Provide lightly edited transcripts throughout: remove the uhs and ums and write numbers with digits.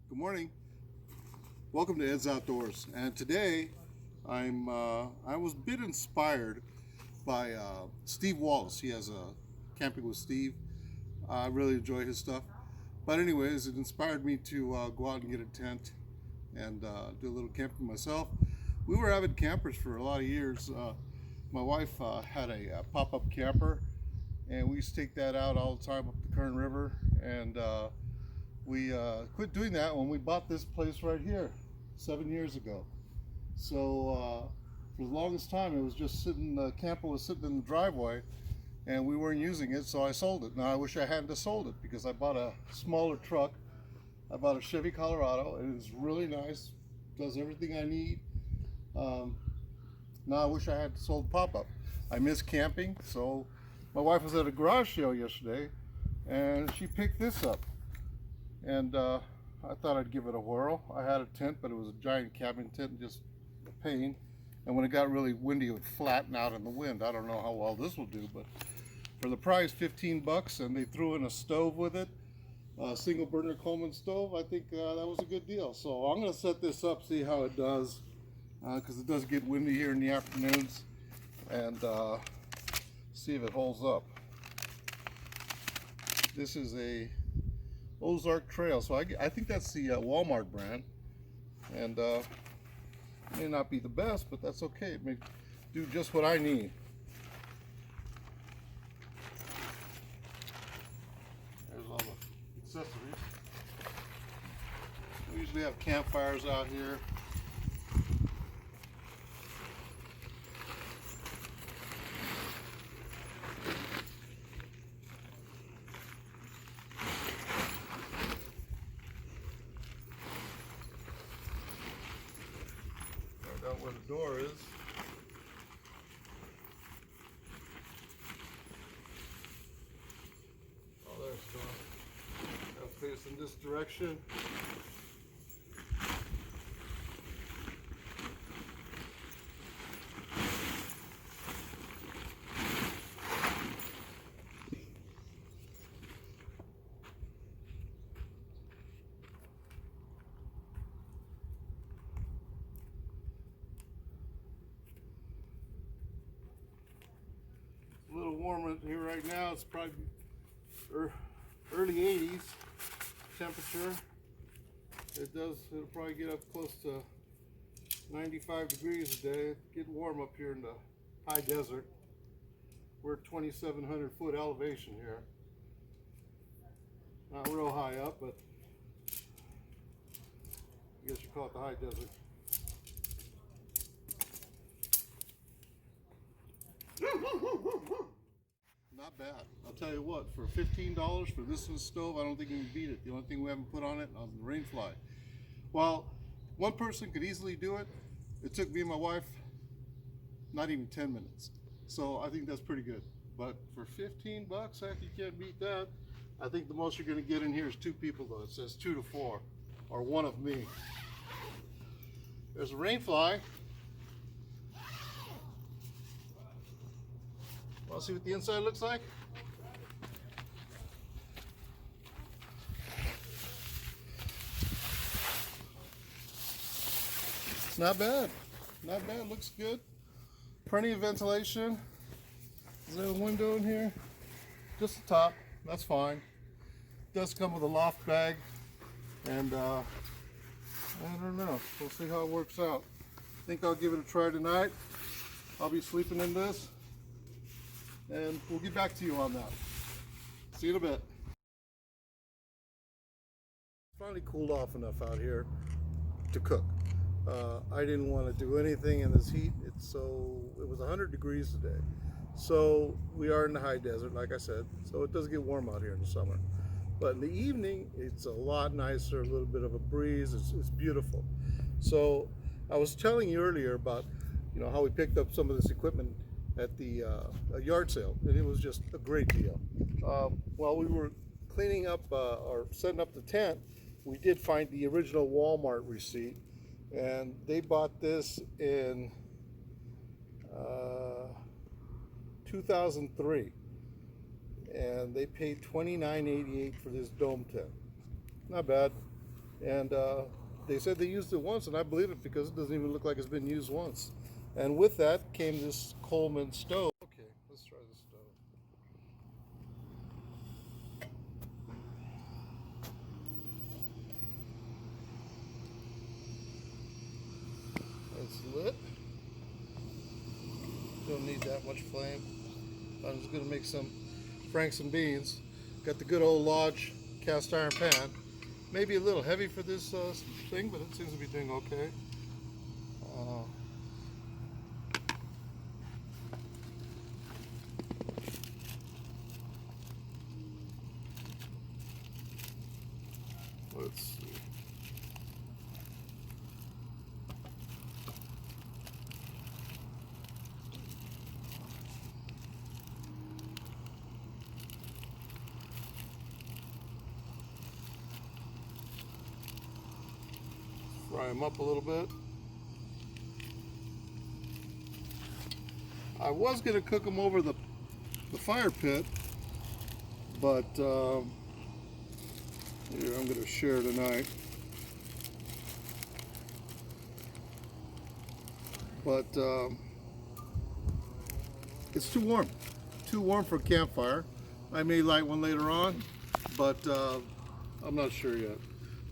Good morning. Welcome to Ed's Outdoors. And today, I was a bit inspired by Steve Wallace. He has a Camping with Steve. I really enjoy his stuff. But anyways, it inspired me to go out and get a tent and do a little camping myself. We were avid campers for a lot of years. My wife had a pop-up camper, and we used to take that out all the time up the Kern River. And we quit doing that when we bought this place right here 7 years ago. So for the longest time, it was just sitting. The camper was sitting in the driveway, and we weren't using it. So I sold it. Now I wish I hadn't have sold it because I bought a smaller truck. I bought a Chevy Colorado. It is really nice. Does everything I need. Now I wish I had sold pop-up. I miss camping. So my wife was at a garage sale yesterday, and she picked this up. And I thought I'd give it a whirl. I had a tent, but it was a giant cabin tent, just a pain. And when it got really windy, it would flatten out in the wind. I don't know how well this will do, but for the price, 15 bucks, and they threw in a stove with it, a single burner Coleman stove. I think that was a good deal. So I'm going to set this up, see how it does, because it does get windy here in the afternoons, and see if it holds up. This is a Ozark Trail, so I think that's the Walmart brand, and may not be the best, but that's okay. It may do just what I need. There's all the accessories. We usually have campfires out here. Out where the door is. Oh, there's the door. Now facing this direction. A little warmer here right now. It's probably early 80s temperature. It'll probably get up close to 95 degrees a day. It's getting warm up here in the high desert. We're at 2,700 foot elevation here. Not real high up, but I guess you call it the high desert. Not bad. I'll tell you what, for $15 for this stove, I don't think you can beat it. The only thing we haven't put on it is the rain fly. While one person could easily do it, it took me and my wife not even 10 minutes. So I think that's pretty good. But for 15 bucks, heck, you can't beat that. I think the most you're going to get in here is 2 people though. It says 2 to 4, or one of me. There's a rain fly. Want to see what the inside looks like? It's not bad. Not bad. Looks good. Plenty of ventilation. Is there a window in here? Just the top. That's fine. It does come with a loft bag. And I don't know. We'll see how it works out. I think I'll give it a try tonight. I'll be sleeping in this. And we'll get back to you on that. See you in a bit. Finally cooled off enough out here to cook. I didn't want to do anything in this heat. It was 100 degrees today. So we are in the high desert, like I said. So it does get warm out here in the summer. But in the evening, it's a lot nicer, a little bit of a breeze. It's beautiful. So I was telling you earlier about, how we picked up some of this equipment at the yard sale, and it was just a great deal. While we were cleaning up or setting up the tent, we did find the original Walmart receipt, and they bought this in 2003, and they paid $29.88 for this dome tent. Not bad. And they said they used it once, and I believe it because it doesn't even look like it's been used once. And with that came this Coleman stove. Okay, let's try this stove. It's lit. Don't need that much flame. I'm just gonna make some franks and beans. Got the good old Lodge cast iron pan. Maybe a little heavy for this thing, but it seems to be doing okay. Let's see. Fry them up a little bit. I was going to cook them over the fire pit, but here, I'm going to share tonight. But it's too warm for a campfire. I may light one later on, but I'm not sure yet.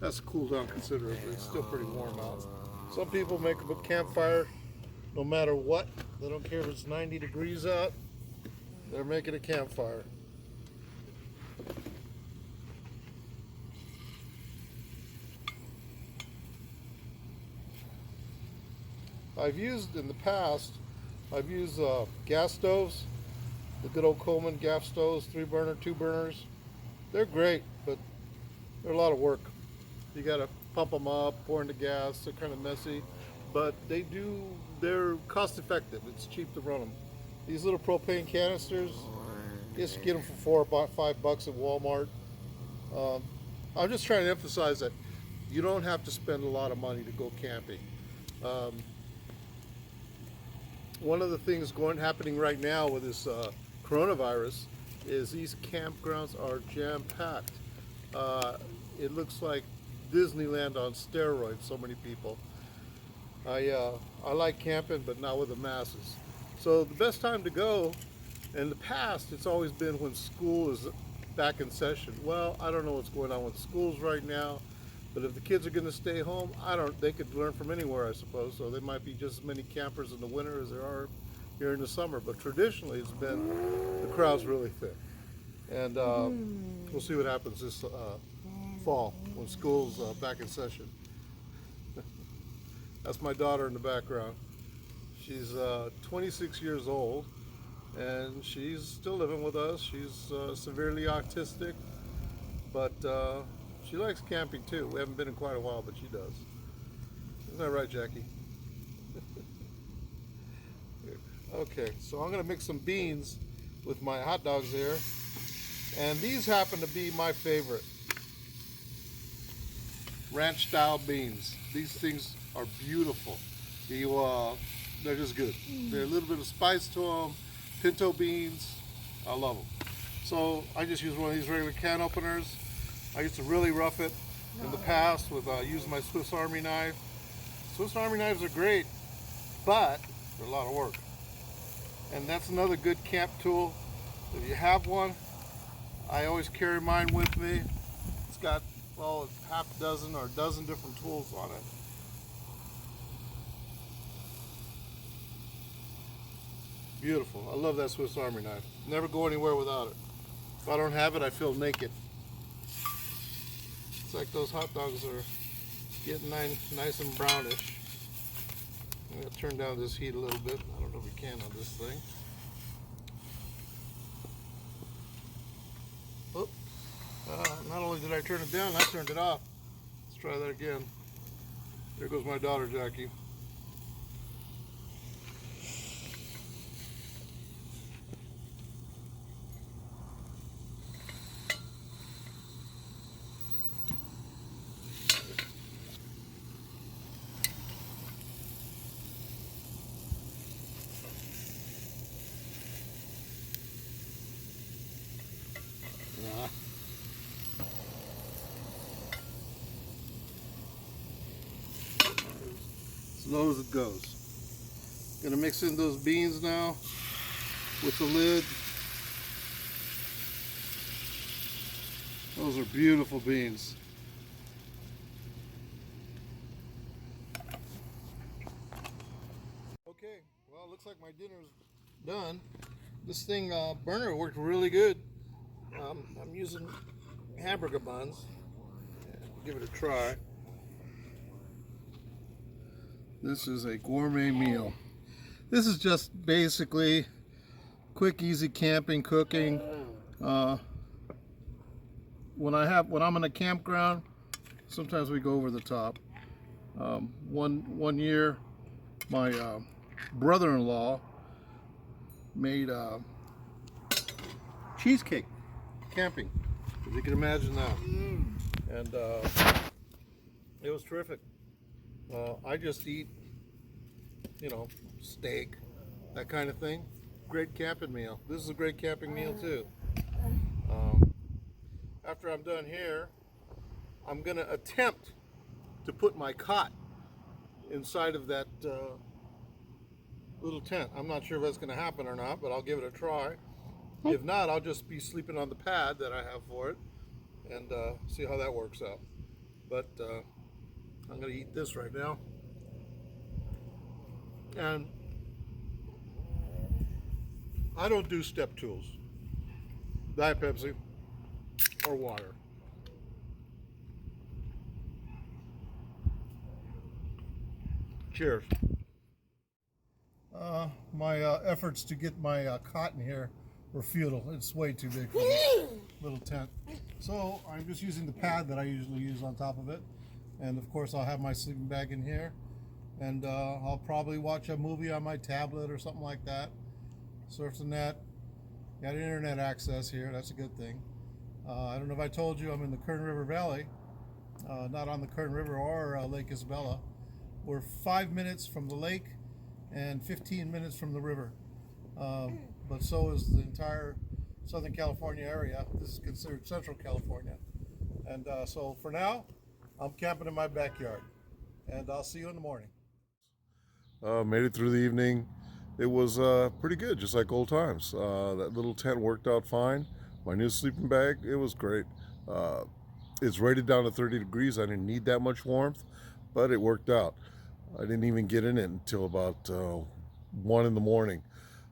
That's cooled down considerably. It's still pretty warm out. Some people make a campfire no matter what. They don't care if it's 90 degrees out. They're making a campfire. I've used in the past, I've used gas stoves, the good old Coleman gas stoves, 3-burner, 2-burners. They're great, but they're a lot of work. You gotta pump them up, pour in the gas. They're kind of messy, but they're cost effective. It's cheap to run them. These little propane canisters, you get them for $4 or $5 at Walmart. I'm just trying to emphasize that you don't have to spend a lot of money to go camping. One of the things happening right now with this coronavirus is these campgrounds are jam-packed. It looks like Disneyland on steroids, so many people. I like camping, but not with the masses. So the best time to go, in the past, it's always been when school is back in session. Well, I don't know what's going on with schools right now, but if the kids are going to stay home, they could learn from anywhere, I suppose. So there might be just as many campers in the winter as there are here in the summer. But traditionally, it's been, the crowd's really thick. And we'll see what happens this fall when school's back in session. That's my daughter in the background. She's 26 years old, and she's still living with us. She's severely autistic, but she likes camping too. We haven't been in quite a while, but she does. Isn't that right, Jackie? Okay, so I'm gonna mix some beans with my hot dogs here, and these happen to be my favorite. Ranch style beans. These things are beautiful. They're just good. They're a little bit of spice to them. Pinto beans, I love them. So I just use one of these regular can openers. I used to really rough it in the past with using my Swiss Army knife. Swiss Army knives are great, but they're a lot of work. And that's another good camp tool. If you have one, I always carry mine with me. It's got, well, half a dozen or a dozen different tools on it. Beautiful. I love that Swiss Army knife. Never go anywhere without it. If I don't have it, I feel naked. It's like those hot dogs are getting nice and brownish. I'm going to turn down this heat a little bit. I don't know if we can on this thing. Oh, not only did I turn it down, I turned it off. Let's try that again. There goes my daughter, Jackie. low as it goes. Gonna mix in those beans now with the lid. Those are beautiful beans. Okay, well, it looks like my dinner's done. This thing burner worked really good. I'm using hamburger buns. Give it a try. This is a gourmet meal. This is just basically quick, easy camping, cooking. When I'm in a campground, sometimes we go over the top. One year, my brother-in-law made cheesecake camping, if you can imagine that. And it was terrific. I just eat, steak, that kind of thing. Great camping meal. This is a great camping meal too. After I'm done here, I'm gonna attempt to put my cot inside of that little tent. I'm not sure if that's gonna happen or not, but I'll give it a try. If not, I'll just be sleeping on the pad that I have for it and see how that works out. But I'm gonna eat this right now. And I don't do step tools. Diet Pepsi or water. Cheers. My efforts to get my cot in here were futile. It's way too big for this little tent. So I'm just using the pad that I usually use on top of it. And of course I'll have my sleeping bag in here. And I'll probably watch a movie on my tablet or something like that. Surf the net. Got internet access here, that's a good thing. I don't know if I told you, I'm in the Kern River Valley. Not on the Kern River or Lake Isabella. We're 5 minutes from the lake and 15 minutes from the river. But so is the entire Southern California area. This is considered Central California. And so for now, I'm camping in my backyard. And I'll see you in the morning. Made it through the evening. It was pretty good, just like old times. That little tent worked out fine. My new sleeping bag, it was great. It's rated down to 30 degrees. I didn't need that much warmth, but it worked out. I didn't even get in it until about 1 in the morning.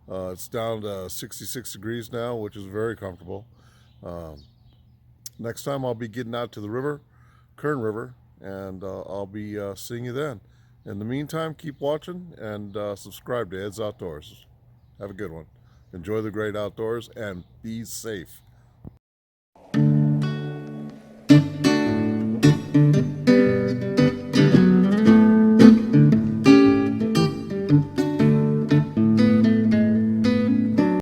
It's down to 66 degrees now, which is very comfortable. Next time I'll be getting out to the river, Kern River, and I'll be seeing you then. In the meantime, keep watching and subscribe to Ed's Outdoors. Have a good one. Enjoy the great outdoors and be safe.